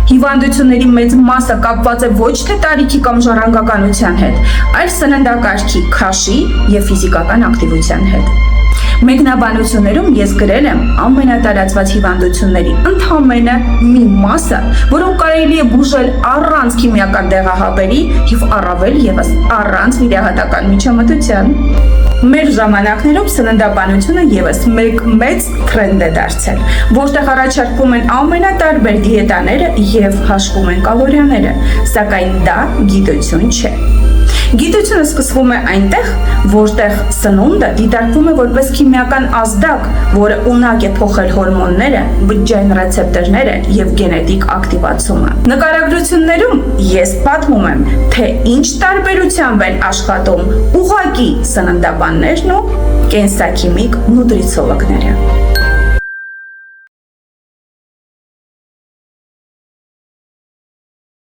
Հիվանդությունների մեծ մասը կապված է ոչ թե տարիքի կամ ժառանգականության հետ, այլ սննդակարգի, քաշի եւ ֆիզիկական ակտիվության հետ։ Մեկնաբանություններում ես գրել եմ ամենատարածված հիվանդությունների ընդամենը մի մասը, որոնք կարելի է բուժել առանց քիմիական դեղահաբերի եւ առավել եւս առանց վիրահատական միջամտության։ Մեր ժամանակներում սննդաբանությունը եւս մեծ թրենդ է դարձել, որտեղ առաջարկվում են ամենատարբեր դիետաները եւ հաշվում են կալորիաները, սակայն դա գիտություն չէ։ Գիտությունը սկսվում է այնտեղ, որտեղ սնունդը դիտարկվում է որպես քիմիական ազդակ, որը ունակ է փոխել հորմոնները, բջջային ռեցեպտորները եւ գենետիկ ակտիվացումը։ Նկարագրություններում ես պատմում եմ, թե ինչ տարբերությամբ են աշխատում ուղղակի սննդաբաններն ու կենսաքիմիկ նուտրիցիոլոգները։